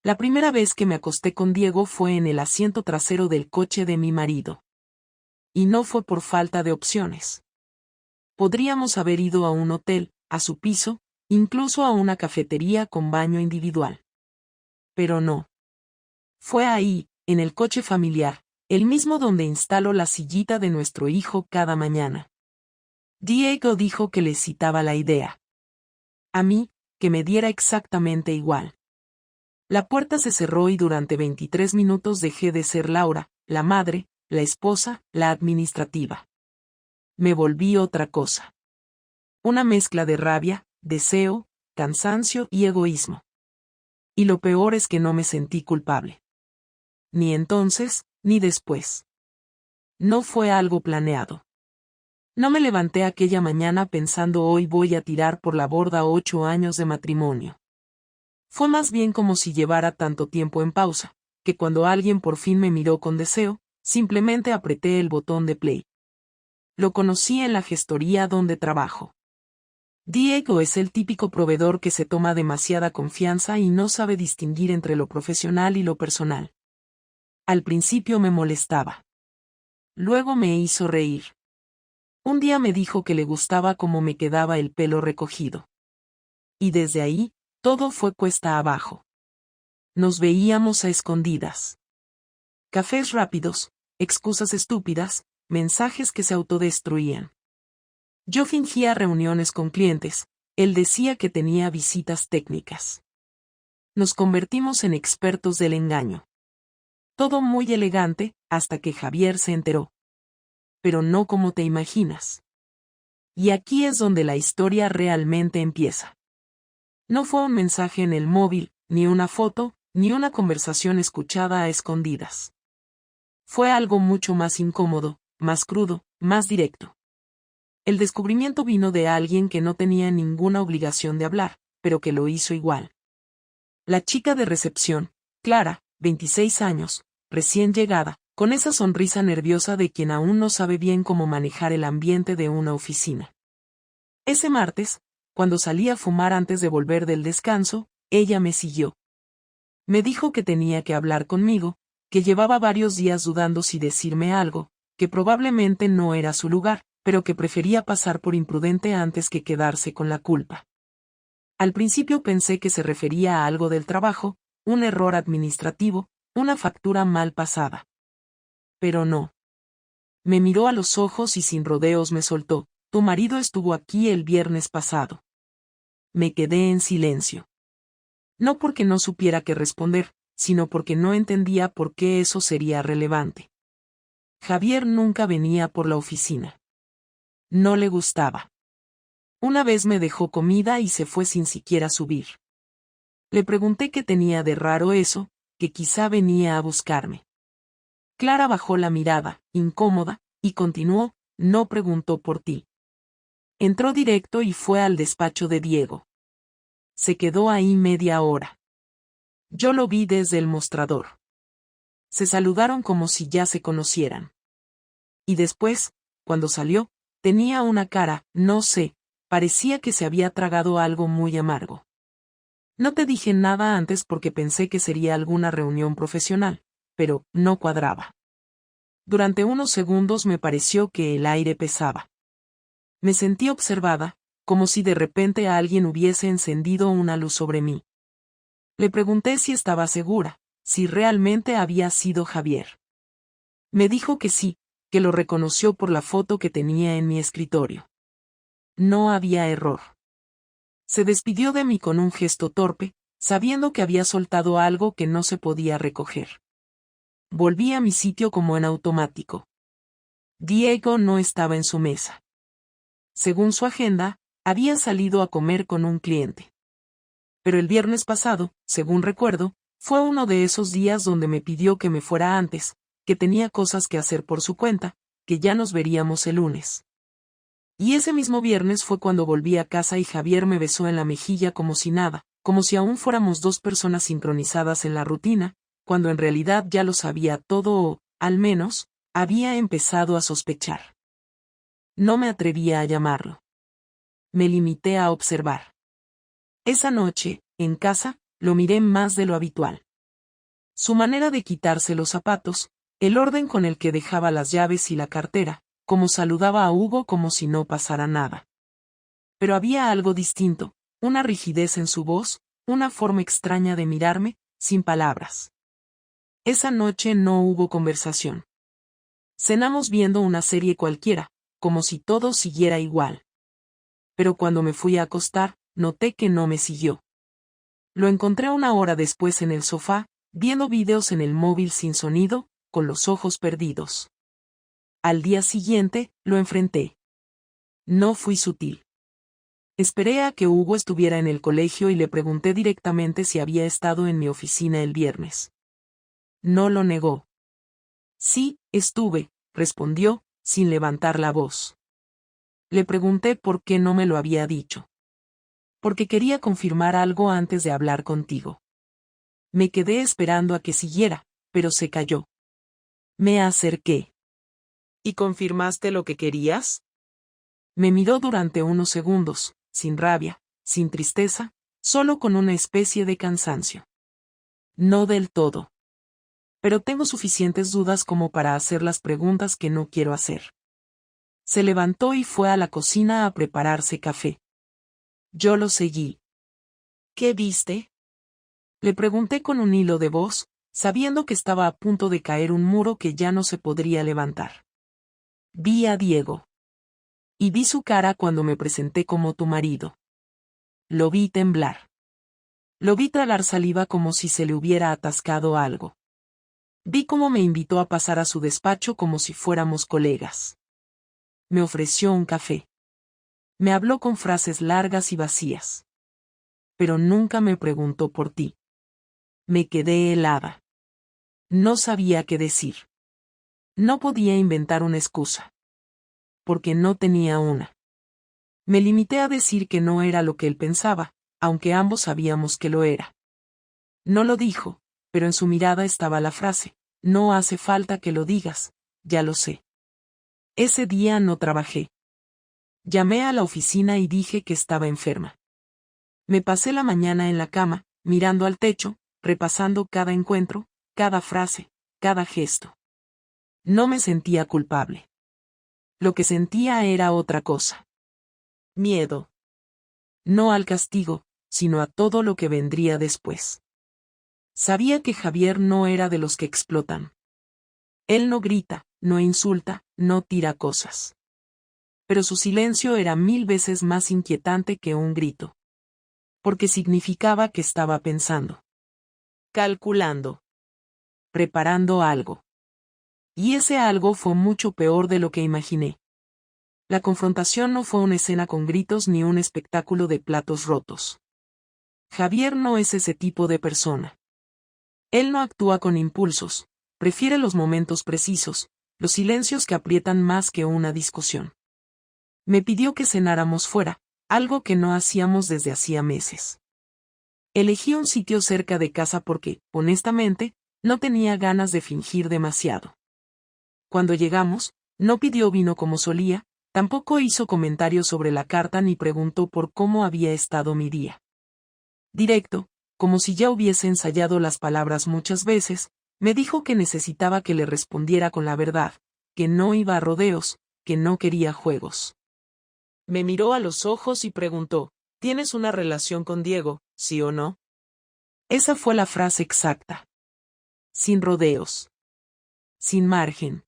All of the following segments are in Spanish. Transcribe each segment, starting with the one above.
La primera vez que me acosté con Diego fue en el asiento trasero del coche de mi marido. Y no fue por falta de opciones. Podríamos haber ido a un hotel, a su piso, incluso a una cafetería con baño individual. Pero no. Fue ahí, en el coche familiar, el mismo donde instaló la sillita de nuestro hijo cada mañana. Diego dijo que le excitaba la idea. A mí, que me diera exactamente igual. La puerta se cerró y durante 23 minutos dejé de ser Laura, la madre, la esposa, la administrativa. Me volví otra cosa. Una mezcla de rabia, deseo, cansancio y egoísmo. Y lo peor es que no me sentí culpable. Ni entonces, ni después. No fue algo planeado. No me levanté aquella mañana pensando hoy voy a tirar por la borda 8 años de matrimonio. Fue más bien como si llevara tanto tiempo en pausa, que cuando alguien por fin me miró con deseo, simplemente apreté el botón de play. Lo conocí en la gestoría donde trabajo. Diego es el típico proveedor que se toma demasiada confianza y no sabe distinguir entre lo profesional y lo personal. Al principio me molestaba. Luego me hizo reír. Un día me dijo que le gustaba cómo me quedaba el pelo recogido. Y desde ahí, todo fue cuesta abajo. Nos veíamos a escondidas. Cafés rápidos, excusas estúpidas, mensajes que se autodestruían. Yo fingía reuniones con clientes, él decía que tenía visitas técnicas. Nos convertimos en expertos del engaño. Todo muy elegante, hasta que Javier se enteró. Pero no como te imaginas. Y aquí es donde la historia realmente empieza. No fue un mensaje en el móvil, ni una foto, ni una conversación escuchada a escondidas. Fue algo mucho más incómodo, más crudo, más directo. El descubrimiento vino de alguien que no tenía ninguna obligación de hablar, pero que lo hizo igual. La chica de recepción, Clara, 26 años, recién llegada, con esa sonrisa nerviosa de quien aún no sabe bien cómo manejar el ambiente de una oficina. Ese martes, cuando salí a fumar antes de volver del descanso, ella me siguió. Me dijo que tenía que hablar conmigo, que llevaba varios días dudando si decirme algo, que probablemente no era su lugar, pero que prefería pasar por imprudente antes que quedarse con la culpa. Al principio pensé que se refería a algo del trabajo, un error administrativo, una factura mal pasada. Pero no. Me miró a los ojos y sin rodeos me soltó: tu marido estuvo aquí el viernes pasado. Me quedé en silencio. No porque no supiera qué responder, sino porque no entendía por qué eso sería relevante. Javier nunca venía por la oficina. No le gustaba. Una vez me dejó comida y se fue sin siquiera subir. Le pregunté qué tenía de raro eso, que quizá venía a buscarme. Clara bajó la mirada, incómoda, y continuó: no preguntó por ti. Entró directo y fue al despacho de Diego. Se quedó ahí media hora. Yo lo vi desde el mostrador. Se saludaron como si ya se conocieran. Y después, cuando salió, tenía una cara, no sé, parecía que se había tragado algo muy amargo. No te dije nada antes porque pensé que sería alguna reunión profesional, pero no cuadraba. Durante unos segundos me pareció que el aire pesaba. Me sentí observada, como si de repente alguien hubiese encendido una luz sobre mí. Le pregunté si estaba segura, si realmente había sido Javier. Me dijo que sí, que lo reconoció por la foto que tenía en mi escritorio. No había error. Se despidió de mí con un gesto torpe, sabiendo que había soltado algo que no se podía recoger. Volví a mi sitio como en automático. Diego no estaba en su mesa. Según su agenda, había salido a comer con un cliente. Pero el viernes pasado, según recuerdo, fue uno de esos días donde me pidió que me fuera antes, que tenía cosas que hacer por su cuenta, que ya nos veríamos el lunes. Y ese mismo viernes fue cuando volví a casa y Javier me besó en la mejilla como si nada, como si aún fuéramos dos personas sincronizadas en la rutina, cuando en realidad ya lo sabía todo o, al menos, había empezado a sospechar. No me atrevía a llamarlo. Me limité a observar. Esa noche, en casa, lo miré más de lo habitual. Su manera de quitarse los zapatos, el orden con el que dejaba las llaves y la cartera, como saludaba a Hugo como si no pasara nada. Pero había algo distinto, una rigidez en su voz, una forma extraña de mirarme, sin palabras. Esa noche no hubo conversación. Cenamos viendo una serie cualquiera, como si todo siguiera igual. Pero cuando me fui a acostar, noté que no me siguió. Lo encontré una hora después en el sofá, viendo videos en el móvil sin sonido, con los ojos perdidos. Al día siguiente, lo enfrenté. No fui sutil. Esperé a que Hugo estuviera en el colegio y le pregunté directamente si había estado en mi oficina el viernes. No lo negó. Sí, estuve, respondió, sin levantar la voz. Le pregunté por qué no me lo había dicho. Porque quería confirmar algo antes de hablar contigo. Me quedé esperando a que siguiera, pero se calló. Me acerqué. ¿Y confirmaste lo que querías? Me miró durante unos segundos, sin rabia, sin tristeza, solo con una especie de cansancio. No del todo. Pero tengo suficientes dudas como para hacer las preguntas que no quiero hacer. Se levantó y fue a la cocina a prepararse café. Yo lo seguí. ¿Qué viste? Le pregunté con un hilo de voz, sabiendo que estaba a punto de caer un muro que ya no se podría levantar. Vi a Diego. Y vi su cara cuando me presenté como tu marido. Lo vi temblar. Lo vi tragar saliva como si se le hubiera atascado algo. Vi cómo me invitó a pasar a su despacho como si fuéramos colegas. Me ofreció un café. Me habló con frases largas y vacías. Pero nunca me preguntó por ti. Me quedé helada. No sabía qué decir. No podía inventar una excusa. Porque no tenía una. Me limité a decir que no era lo que él pensaba, aunque ambos sabíamos que lo era. No lo dijo, pero en su mirada estaba la frase, no hace falta que lo digas, ya lo sé. Ese día no trabajé. Llamé a la oficina y dije que estaba enferma. Me pasé la mañana en la cama, mirando al techo, repasando cada encuentro, cada frase, cada gesto. No me sentía culpable. Lo que sentía era otra cosa. Miedo. No al castigo, sino a todo lo que vendría después. Sabía que Javier no era de los que explotan. Él no grita, no insulta, no tira cosas. Pero su silencio era 1000 veces más inquietante que un grito. Porque significaba que estaba pensando. Calculando. Preparando algo. Y ese algo fue mucho peor de lo que imaginé. La confrontación no fue una escena con gritos ni un espectáculo de platos rotos. Javier no es ese tipo de persona. Él no actúa con impulsos, prefiere los momentos precisos, los silencios que aprietan más que una discusión. Me pidió que cenáramos fuera, algo que no hacíamos desde hacía meses. Elegí un sitio cerca de casa porque, honestamente, no tenía ganas de fingir demasiado. Cuando llegamos, no pidió vino como solía, tampoco hizo comentarios sobre la carta ni preguntó por cómo había estado mi día. Directo, como si ya hubiese ensayado las palabras muchas veces, me dijo que necesitaba que le respondiera con la verdad, que no iba a rodeos, que no quería juegos. Me miró a los ojos y preguntó, ¿tienes una relación con Diego, sí o no? Esa fue la frase exacta. Sin rodeos. Sin margen.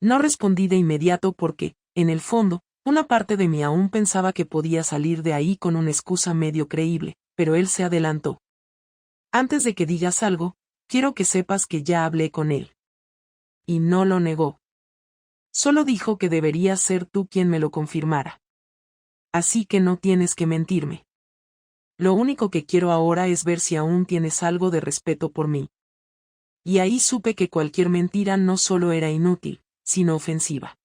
No respondí de inmediato porque, en el fondo, una parte de mí aún pensaba que podía salir de ahí con una excusa medio creíble, pero él se adelantó. Antes de que digas algo, quiero que sepas que ya hablé con él. Y no lo negó. Solo dijo que deberías ser tú quien me lo confirmara. Así que no tienes que mentirme. Lo único que quiero ahora es ver si aún tienes algo de respeto por mí. Y ahí supe que cualquier mentira no solo era inútil, sino ofensiva.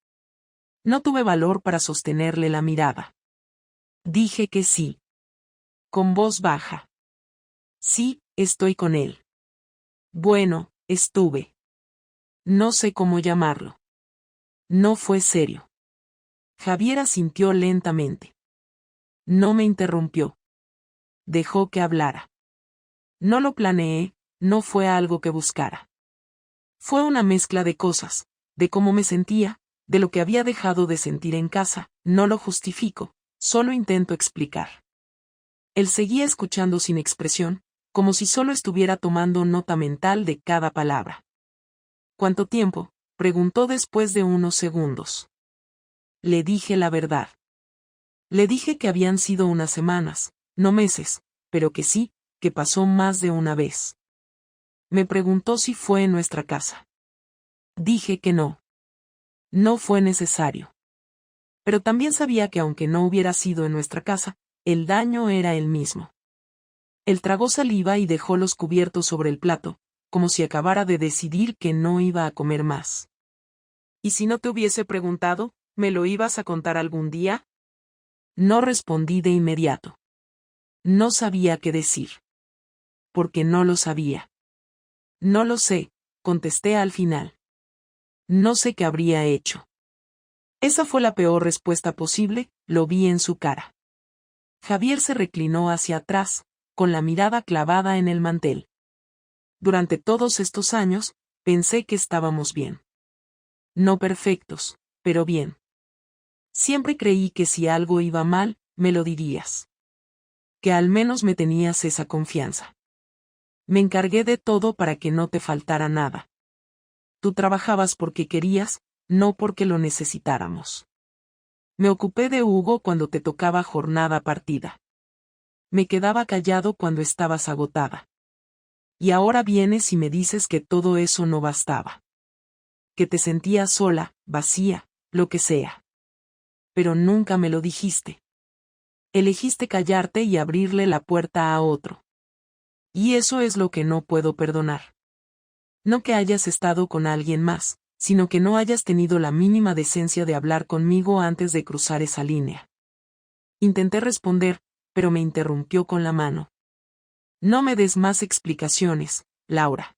No tuve valor para sostenerle la mirada. Dije que sí. Con voz baja. Sí, estoy con él. Bueno, estuve. No sé cómo llamarlo. No fue serio. Javier asintió lentamente. No me interrumpió. Dejó que hablara. No lo planeé, no fue algo que buscara. Fue una mezcla de cosas, de cómo me sentía, de lo que había dejado de sentir en casa. No lo justifico, solo intento explicar. Él seguía escuchando sin expresión, como si solo estuviera tomando nota mental de cada palabra. ¿Cuánto tiempo?, preguntó después de unos segundos. Le dije la verdad. Le dije que habían sido unas semanas, no meses, pero que sí, que pasó más de una vez. Me preguntó si fue en nuestra casa. Dije que no. No fue necesario. Pero también sabía que aunque no hubiera sido en nuestra casa, el daño era el mismo. Él tragó saliva y dejó los cubiertos sobre el plato, como si acabara de decidir que no iba a comer más. ¿Y si no te hubiese preguntado, me lo ibas a contar algún día? No respondí de inmediato. No sabía qué decir. Porque no lo sabía. No lo sé, contesté al final. No sé qué habría hecho. Esa fue la peor respuesta posible, lo vi en su cara. Javier se reclinó hacia atrás, con la mirada clavada en el mantel. Durante todos estos años, pensé que estábamos bien. No perfectos, pero bien. Siempre creí que si algo iba mal, me lo dirías. Que al menos me tenías esa confianza. Me encargué de todo para que no te faltara nada. Tú trabajabas porque querías, no porque lo necesitáramos. Me ocupé de Hugo cuando te tocaba jornada partida. Me quedaba callado cuando estabas agotada. Y ahora vienes y me dices que todo eso no bastaba. Que te sentías sola, vacía, lo que sea. Pero nunca me lo dijiste. Elegiste callarte y abrirle la puerta a otro. Y eso es lo que no puedo perdonar. No que hayas estado con alguien más, sino que no hayas tenido la mínima decencia de hablar conmigo antes de cruzar esa línea. Intenté responder, pero me interrumpió con la mano. No me des más explicaciones, Laura.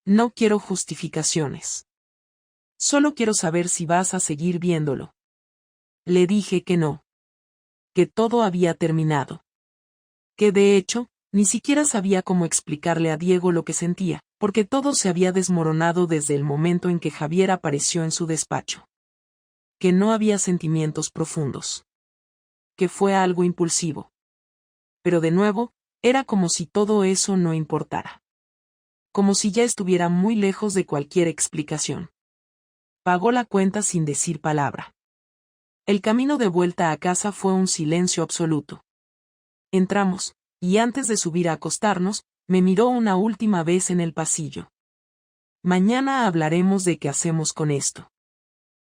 No quiero justificaciones. Solo quiero saber si vas a seguir viéndolo. Le dije que no. Que todo había terminado. Que de hecho, ni siquiera sabía cómo explicarle a Diego lo que sentía, porque todo se había desmoronado desde el momento en que Javier apareció en su despacho. Que no había sentimientos profundos. Que fue algo impulsivo. Pero de nuevo, era como si todo eso no importara. Como si ya estuviera muy lejos de cualquier explicación. Pagó la cuenta sin decir palabra. El camino de vuelta a casa fue un silencio absoluto. Entramos, y antes de subir a acostarnos, me miró una última vez en el pasillo. Mañana hablaremos de qué hacemos con esto.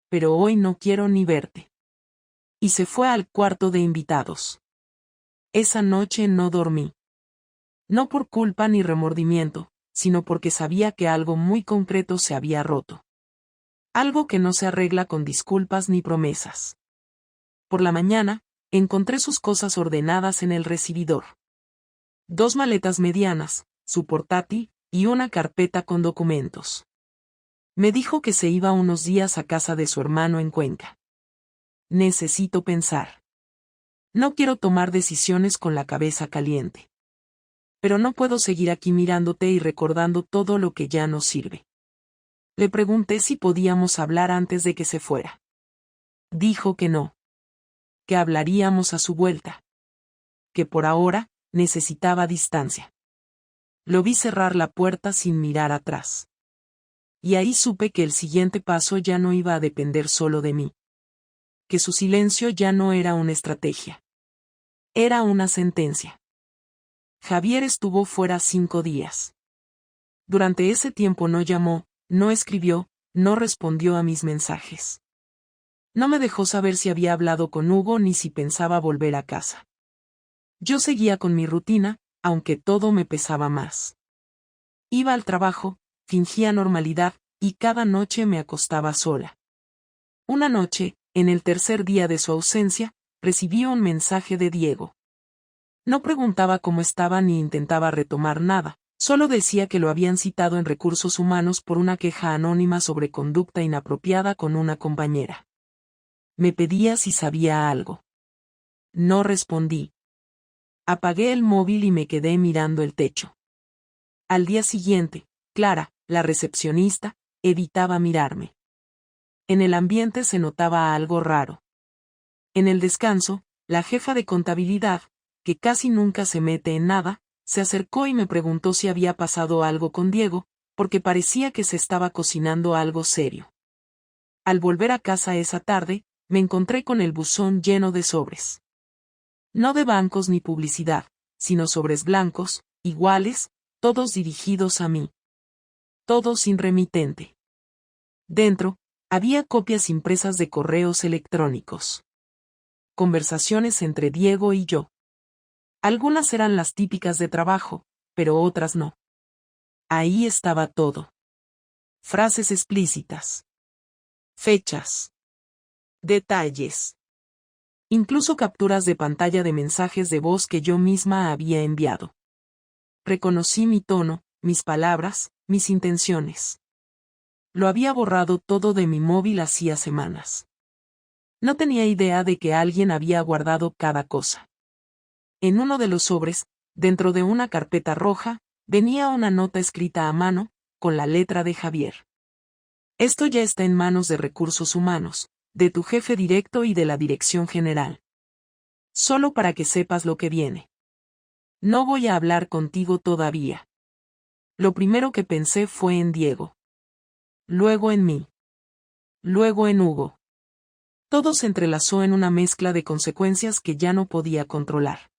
Pero hoy no quiero ni verte. Y se fue al cuarto de invitados. Esa noche no dormí. No por culpa ni remordimiento, sino porque sabía que algo muy concreto se había roto. Algo que no se arregla con disculpas ni promesas. Por la mañana, encontré sus cosas ordenadas en el recibidor. 2 maletas medianas, su portátil, y una carpeta con documentos. Me dijo que se iba unos días a casa de su hermano en Cuenca. Necesito pensar. No quiero tomar decisiones con la cabeza caliente. Pero no puedo seguir aquí mirándote y recordando todo lo que ya no sirve. Le pregunté si podíamos hablar antes de que se fuera. Dijo que no. Que hablaríamos a su vuelta. Que por ahora, necesitaba distancia. Lo vi cerrar la puerta sin mirar atrás. Y ahí supe que el siguiente paso ya no iba a depender solo de mí. Que su silencio ya no era una estrategia. Era una sentencia. Javier estuvo fuera 5 días. Durante ese tiempo no llamó, no escribió, no respondió a mis mensajes. No me dejó saber si había hablado con Hugo ni si pensaba volver a casa. Yo seguía con mi rutina, aunque todo me pesaba más. Iba al trabajo, fingía normalidad, y cada noche me acostaba sola. Una noche, en el tercer día de su ausencia, recibí un mensaje de Diego. No preguntaba cómo estaba ni intentaba retomar nada, solo decía que lo habían citado en Recursos Humanos por una queja anónima sobre conducta inapropiada con una compañera. Me pedía si sabía algo. No respondí. Apagué el móvil y me quedé mirando el techo. Al día siguiente, Clara, la recepcionista, evitaba mirarme. En el ambiente se notaba algo raro. En el descanso, la jefa de contabilidad, que casi nunca se mete en nada, se acercó y me preguntó si había pasado algo con Diego, porque parecía que se estaba cocinando algo serio. Al volver a casa esa tarde, me encontré con el buzón lleno de sobres. No de bancos ni publicidad, sino sobres blancos, iguales, todos dirigidos a mí. Todos sin remitente. Dentro, había copias impresas de correos electrónicos. Conversaciones entre Diego y yo. Algunas eran las típicas de trabajo, pero otras no. Ahí estaba todo. Frases explícitas. Fechas. Detalles. Incluso capturas de pantalla de mensajes de voz que yo misma había enviado. Reconocí mi tono, mis palabras, mis intenciones. Lo había borrado todo de mi móvil hacía semanas. No tenía idea de que alguien había guardado cada cosa. En uno de los sobres, dentro de una carpeta roja, venía una nota escrita a mano, con la letra de Javier. Esto ya está en manos de Recursos Humanos, de tu jefe directo y de la Dirección General. Solo para que sepas lo que viene. No voy a hablar contigo todavía. Lo primero que pensé fue en Diego. Luego en mí. Luego en Hugo. Todo se entrelazó en una mezcla de consecuencias que ya no podía controlar.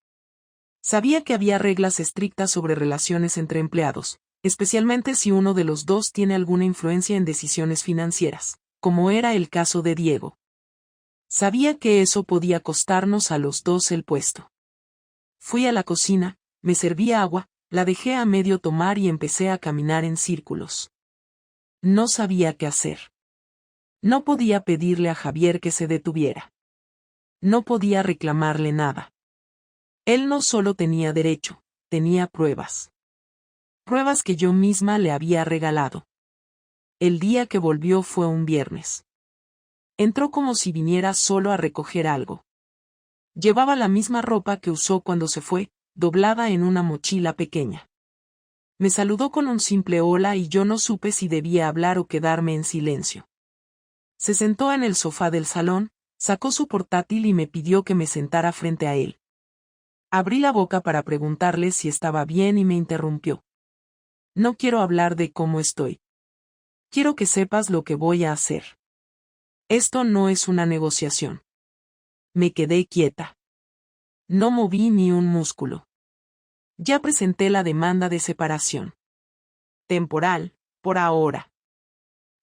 Sabía que había reglas estrictas sobre relaciones entre empleados, especialmente si uno de los dos tiene alguna influencia en decisiones financieras, como era el caso de Diego. Sabía que eso podía costarnos a los dos el puesto. Fui a la cocina, me serví agua, la dejé a medio tomar y empecé a caminar en círculos. No sabía qué hacer. No podía pedirle a Javier que se detuviera. No podía reclamarle nada. Él no solo tenía derecho, tenía pruebas. Pruebas que yo misma le había regalado. El día que volvió fue un viernes. Entró como si viniera solo a recoger algo. Llevaba la misma ropa que usó cuando se fue, doblada en una mochila pequeña. Me saludó con un simple hola y yo no supe si debía hablar o quedarme en silencio. Se sentó en el sofá del salón, sacó su portátil y me pidió que me sentara frente a él. Abrí la boca para preguntarle si estaba bien y me interrumpió. No quiero hablar de cómo estoy. Quiero que sepas lo que voy a hacer. Esto no es una negociación. Me quedé quieta. No moví ni un músculo. Ya presenté la demanda de separación. Temporal, por ahora.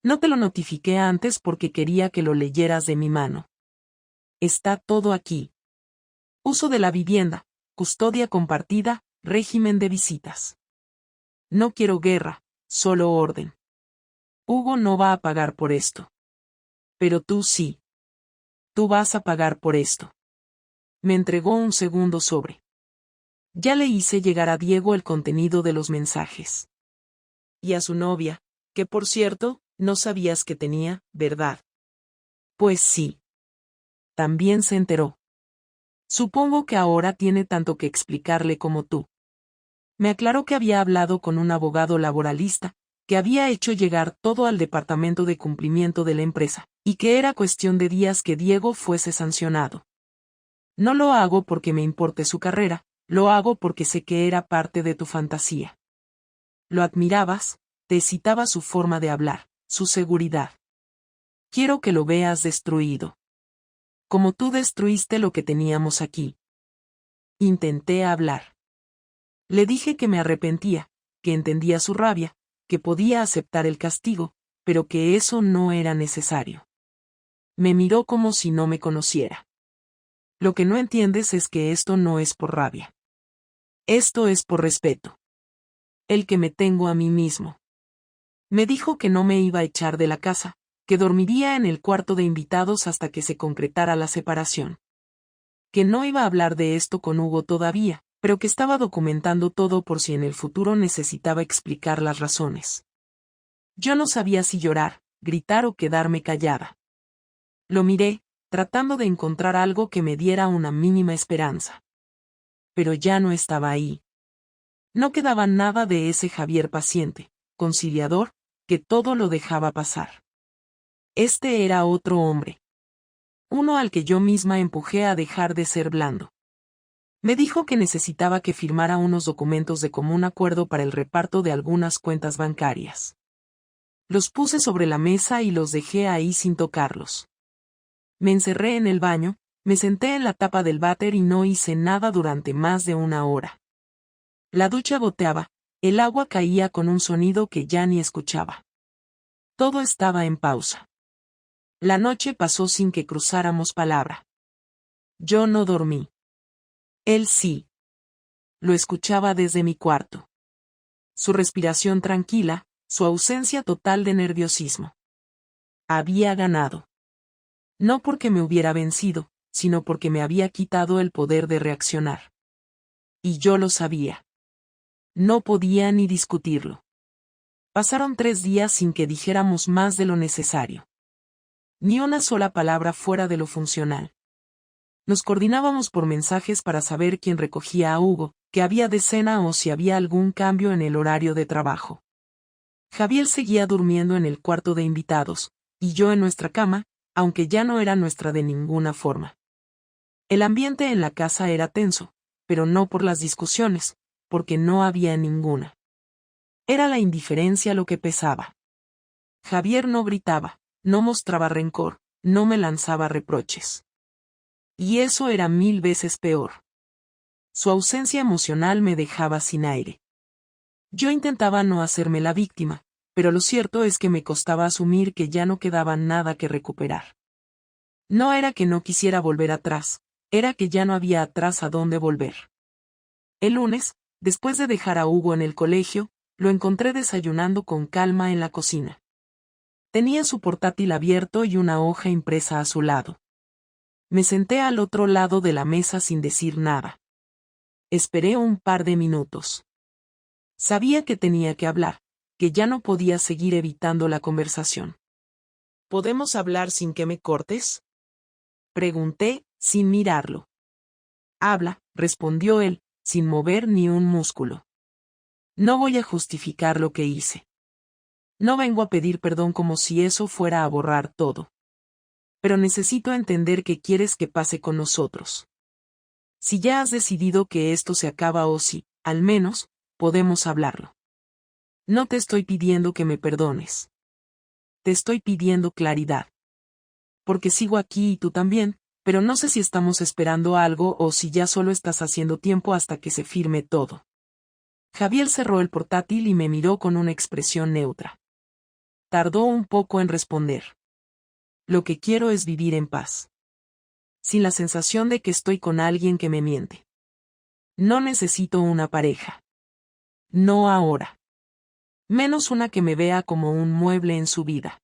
No te lo notifiqué antes porque quería que lo leyeras de mi mano. Está todo aquí. Uso de la vivienda, custodia compartida, régimen de visitas. No quiero guerra, solo orden. Hugo no va a pagar por esto. Pero tú sí. Tú vas a pagar por esto. Me entregó un segundo sobre. Ya le hice llegar a Diego el contenido de los mensajes. Y a su novia, que por cierto, no sabías que tenía, ¿verdad? Pues sí. También se enteró. Supongo que ahora tiene tanto que explicarle como tú. Me aclaró que había hablado con un abogado laboralista, que había hecho llegar todo al departamento de cumplimiento de la empresa, y que era cuestión de días que Diego fuese sancionado. No lo hago porque me importe su carrera, lo hago porque sé que era parte de tu fantasía. Lo admirabas, te excitaba su forma de hablar, su seguridad. Quiero que lo veas destruido. Como tú destruiste lo que teníamos aquí. Intenté hablar. Le dije que me arrepentía, que entendía su rabia, que podía aceptar el castigo, pero que eso no era necesario. Me miró como si no me conociera. Lo que no entiendes es que esto no es por rabia. Esto es por respeto. El que me tengo a mí mismo. Me dijo que no me iba a echar de la casa, que dormiría en el cuarto de invitados hasta que se concretara la separación. Que no iba a hablar de esto con Hugo todavía, pero que estaba documentando todo por si en el futuro necesitaba explicar las razones. Yo no sabía si llorar, gritar o quedarme callada. Lo miré, tratando de encontrar algo que me diera una mínima esperanza. Pero ya no estaba ahí. No quedaba nada de ese Javier paciente, conciliador, que todo lo dejaba pasar. Este era otro hombre. Uno al que yo misma empujé a dejar de ser blando. Me dijo que necesitaba que firmara unos documentos de común acuerdo para el reparto de algunas cuentas bancarias. Los puse sobre la mesa y los dejé ahí sin tocarlos. Me encerré en el baño, me senté en la tapa del váter y no hice nada durante más de una hora. La ducha goteaba, el agua caía con un sonido que ya ni escuchaba. Todo estaba en pausa. La noche pasó sin que cruzáramos palabra. Yo no dormí. Él sí. Lo escuchaba desde mi cuarto. Su respiración tranquila, su ausencia total de nerviosismo. Había ganado. No porque me hubiera vencido, sino porque me había quitado el poder de reaccionar. Y yo lo sabía. No podía ni discutirlo. Pasaron 3 días sin que dijéramos más de lo necesario. Ni una sola palabra fuera de lo funcional. Nos coordinábamos por mensajes para saber quién recogía a Hugo, que había de cena o si había algún cambio en el horario de trabajo. Javier seguía durmiendo en el cuarto de invitados, y yo en nuestra cama, aunque ya no era nuestra de ninguna forma. El ambiente en la casa era tenso, pero no por las discusiones, porque no había ninguna. Era la indiferencia lo que pesaba. Javier no gritaba, no mostraba rencor, no me lanzaba reproches. Y eso era 1000 veces peor. Su ausencia emocional me dejaba sin aire. Yo intentaba no hacerme la víctima, pero lo cierto es que me costaba asumir que ya no quedaba nada que recuperar. No era que no quisiera volver atrás, era que ya no había atrás a dónde volver. El lunes, después de dejar a Hugo en el colegio, lo encontré desayunando con calma en la cocina. Tenía su portátil abierto y una hoja impresa a su lado. Me senté al otro lado de la mesa sin decir nada. Esperé un par de minutos. Sabía que tenía que hablar, que ya no podía seguir evitando la conversación. ¿Podemos hablar sin que me cortes?, pregunté, sin mirarlo. Habla, respondió él, sin mover ni un músculo. No voy a justificar lo que hice. No vengo a pedir perdón como si eso fuera a borrar todo. Pero necesito entender qué quieres que pase con nosotros. Si ya has decidido que esto se acaba o si, al menos, podemos hablarlo. No te estoy pidiendo que me perdones. Te estoy pidiendo claridad. Porque sigo aquí y tú también, pero no sé si estamos esperando algo o si ya solo estás haciendo tiempo hasta que se firme todo. Javier cerró el portátil y me miró con una expresión neutra. Tardó un poco en responder. Lo que quiero es vivir en paz. Sin la sensación de que estoy con alguien que me miente. No necesito una pareja. No ahora. Menos una que me vea como un mueble en su vida.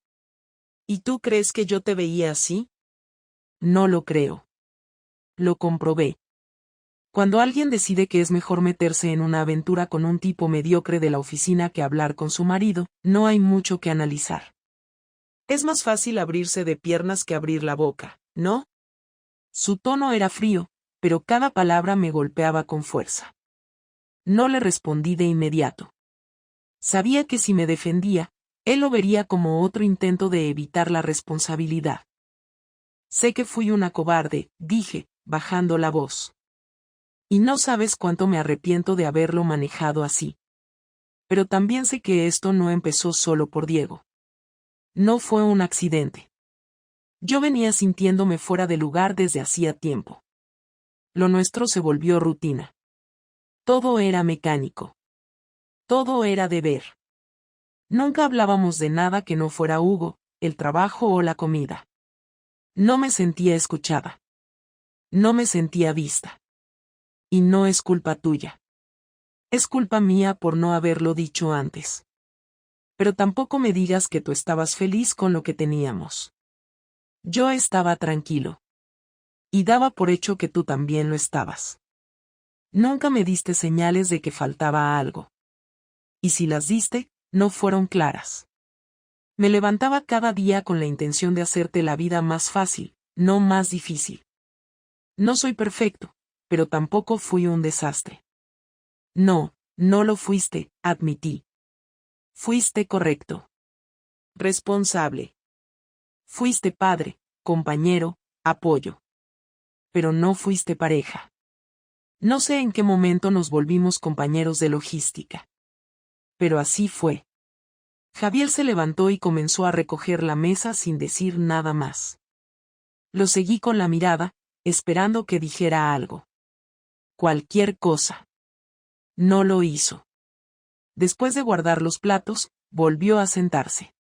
¿Y tú crees que yo te veía así? No lo creo. Lo comprobé. Cuando alguien decide que es mejor meterse en una aventura con un tipo mediocre de la oficina que hablar con su marido, no hay mucho que analizar. Es más fácil abrirse de piernas que abrir la boca, ¿no? Su tono era frío, pero cada palabra me golpeaba con fuerza. No le respondí de inmediato. Sabía que si me defendía, él lo vería como otro intento de evitar la responsabilidad. Sé que fui una cobarde, dije, bajando la voz. Y no sabes cuánto me arrepiento de haberlo manejado así. Pero también sé que esto no empezó solo por Diego. No fue un accidente. Yo venía sintiéndome fuera de lugar desde hacía tiempo. Lo nuestro se volvió rutina. Todo era mecánico. Todo era deber. Nunca hablábamos de nada que no fuera Hugo, el trabajo o la comida. No me sentía escuchada. No me sentía vista. Y no es culpa tuya. Es culpa mía por no haberlo dicho antes. Pero tampoco me digas que tú estabas feliz con lo que teníamos. Yo estaba tranquilo. Y daba por hecho que tú también lo estabas. Nunca me diste señales de que faltaba algo. Y si las diste, no fueron claras. Me levantaba cada día con la intención de hacerte la vida más fácil, no más difícil. No soy perfecto, pero tampoco fui un desastre. No, No lo fuiste, admití. Fuiste correcto. Responsable. Fuiste padre, compañero, apoyo. Pero no fuiste pareja. No sé en qué momento nos volvimos compañeros de logística. Pero así fue. Javier se levantó y comenzó a recoger la mesa sin decir nada más. Lo seguí con la mirada, esperando que dijera algo. Cualquier cosa. No lo hizo. Después de guardar los platos, volvió a sentarse.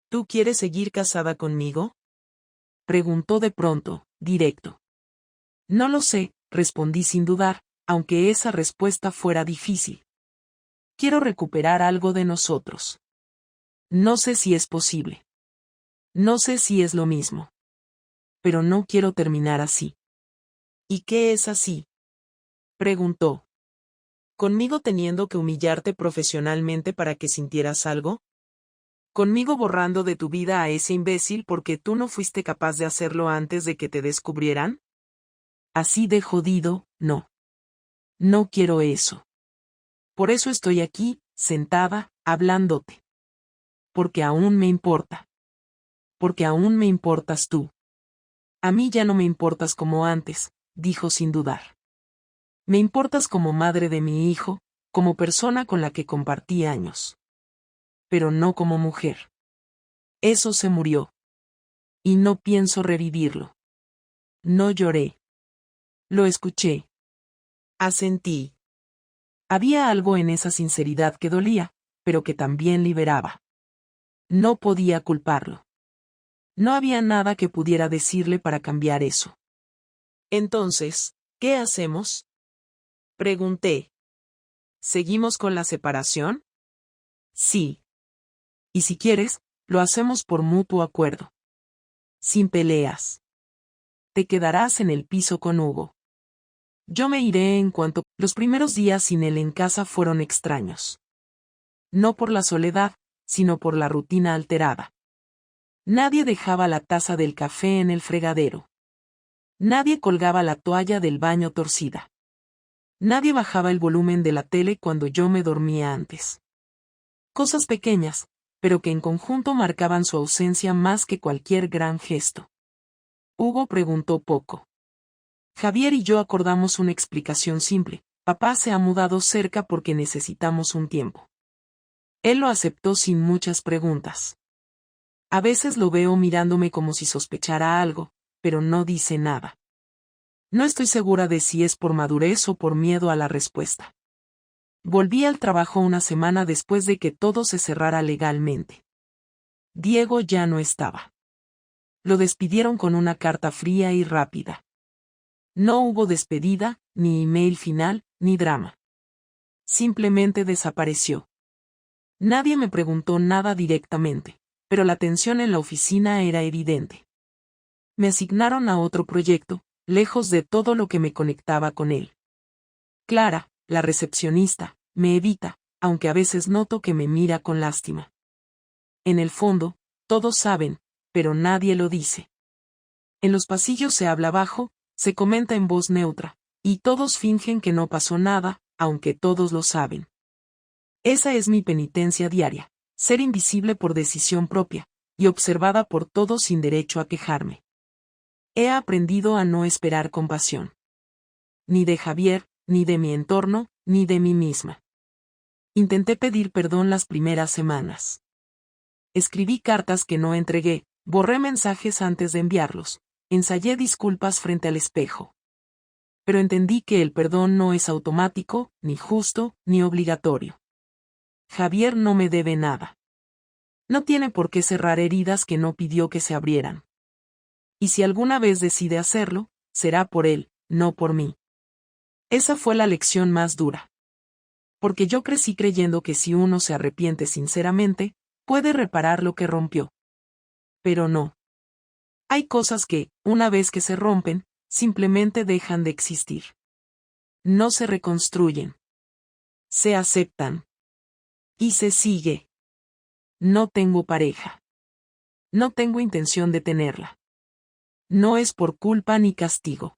¿Tú quieres seguir casada conmigo? Preguntó de pronto, directo. No lo sé, respondí sin dudar, aunque esa respuesta fuera difícil. Quiero recuperar algo de nosotros. No sé si es posible. No sé si es lo mismo. Pero no quiero terminar así. ¿Y qué es así? Preguntó. ¿Conmigo teniendo que humillarte profesionalmente para que sintieras algo? ¿Conmigo borrando de tu vida a ese imbécil porque tú no fuiste capaz de hacerlo antes de que te descubrieran? Así de jodido, no. No quiero eso. Por eso estoy aquí, sentada, hablándote. Porque aún me importa. Porque aún me importas tú. A mí ya no me importas como antes, dijo sin dudar. Me importas como madre de mi hijo, como persona con la que compartí años. Pero no como mujer. Eso se murió. Y no pienso revivirlo. No lloré. Lo escuché. Asentí. Había algo en esa sinceridad que dolía, pero que también liberaba. No podía culparlo. No había nada que pudiera decirle para cambiar eso. Entonces, ¿qué hacemos? Pregunté. ¿Seguimos con la separación? Sí. Y si quieres, lo hacemos por mutuo acuerdo. Sin peleas. Te quedarás en el piso con Hugo. Yo me iré en cuanto los primeros días sin él en casa fueron extraños. No por la soledad, sino por la rutina alterada. Nadie dejaba la taza del café en el fregadero. Nadie colgaba la toalla del baño torcida. Nadie bajaba el volumen de la tele cuando yo me dormía antes. Cosas pequeñas, pero que en conjunto marcaban su ausencia más que cualquier gran gesto. Hugo preguntó poco. Javier y yo acordamos una explicación simple: papá se ha mudado cerca porque necesitamos un tiempo. Él lo aceptó sin muchas preguntas. A veces lo veo mirándome como si sospechara algo, pero no dice nada. No estoy segura de si es por madurez o por miedo a la respuesta. Volví al trabajo una semana después de que todo se cerrara legalmente. Diego ya no estaba. Lo despidieron con una carta fría y rápida. No hubo despedida, ni email final, ni drama. Simplemente desapareció. Nadie me preguntó nada directamente, pero la tensión en la oficina era evidente. Me asignaron a otro proyecto, lejos de todo lo que me conectaba con él. Clara, la recepcionista, me evita, aunque a veces noto que me mira con lástima. En el fondo, todos saben, pero nadie lo dice. En los pasillos se habla bajo, se comenta en voz neutra, y todos fingen que no pasó nada, aunque todos lo saben. Esa es mi penitencia diaria, ser invisible por decisión propia, y observada por todos sin derecho a quejarme. He aprendido a no esperar compasión. Ni de Javier, ni de mi entorno, ni de mí misma. Intenté pedir perdón las primeras semanas. Escribí cartas que no entregué, borré mensajes antes de enviarlos, ensayé disculpas frente al espejo. Pero entendí que el perdón no es automático, ni justo, ni obligatorio. Javier no me debe nada. No tiene por qué cerrar heridas que no pidió que se abrieran. Y si alguna vez decide hacerlo, será por él, no por mí. Esa fue la lección más dura. Porque yo crecí creyendo que si uno se arrepiente sinceramente, puede reparar lo que rompió. Pero no. Hay cosas que, una vez que se rompen, simplemente dejan de existir. No se reconstruyen. Se aceptan. Y se sigue. No tengo pareja. No tengo intención de tenerla. No es por culpa ni castigo.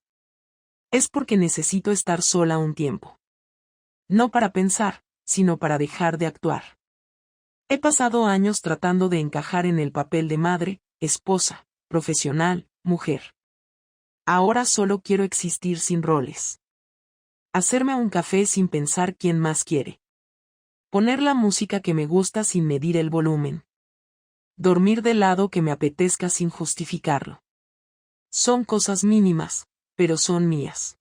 Es porque necesito estar sola un tiempo. No para pensar, sino para dejar de actuar. He pasado años tratando de encajar en el papel de madre, esposa, profesional, mujer. Ahora solo quiero existir sin roles. Hacerme un café sin pensar quién más quiere. Poner la música que me gusta sin medir el volumen. Dormir del lado que me apetezca sin justificarlo. Son cosas mínimas, pero son mías.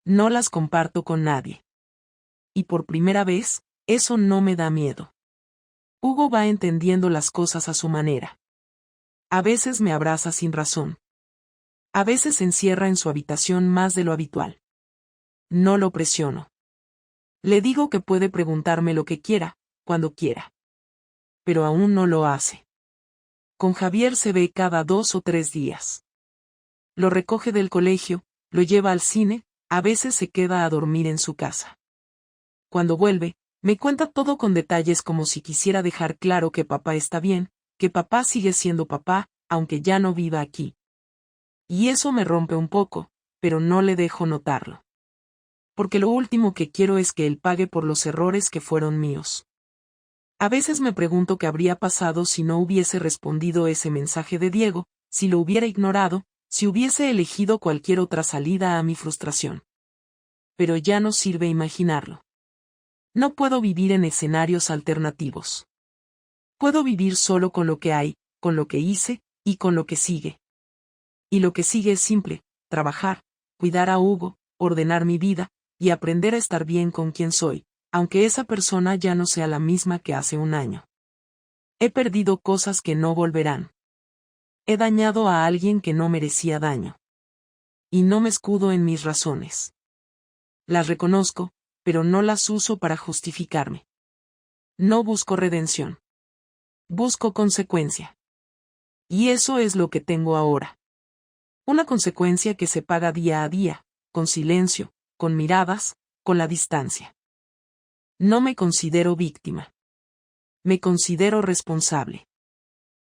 No las comparto con nadie. Y por primera vez, eso no me da miedo. Hugo va entendiendo las cosas a su manera. A veces me abraza sin razón. A veces se encierra en su habitación más de lo habitual. No lo presiono. Le digo que puede preguntarme lo que quiera, cuando quiera. Pero aún no lo hace. Con Javier se ve cada 2 o 3 días. Lo recoge del colegio, lo lleva al cine, a veces se queda a dormir en su casa. Cuando vuelve, me cuenta todo con detalles como si quisiera dejar claro que papá está bien, que papá sigue siendo papá, aunque ya no viva aquí. Y eso me rompe un poco, pero no le dejo notarlo. Porque lo último que quiero es que él pague por los errores que fueron míos. A veces me pregunto qué habría pasado si no hubiese respondido ese mensaje de Diego, si lo hubiera ignorado, si hubiese elegido cualquier otra salida a mi frustración. Pero ya no sirve imaginarlo. No puedo vivir en escenarios alternativos. Puedo vivir solo con lo que hay, con lo que hice, y con lo que sigue. Y lo que sigue es simple: trabajar, cuidar a Hugo, ordenar mi vida, y aprender a estar bien con quien soy, aunque esa persona ya no sea la misma que hace un año. He perdido cosas que no volverán. He dañado a alguien que no merecía daño. Y no me escudo en mis razones. Las reconozco, pero no las uso para justificarme. No busco redención. Busco consecuencia. Y eso es lo que tengo ahora. Una consecuencia que se paga día a día, con silencio, con miradas, con la distancia. No me considero víctima. Me considero responsable.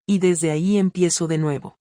Y desde ahí empiezo de nuevo.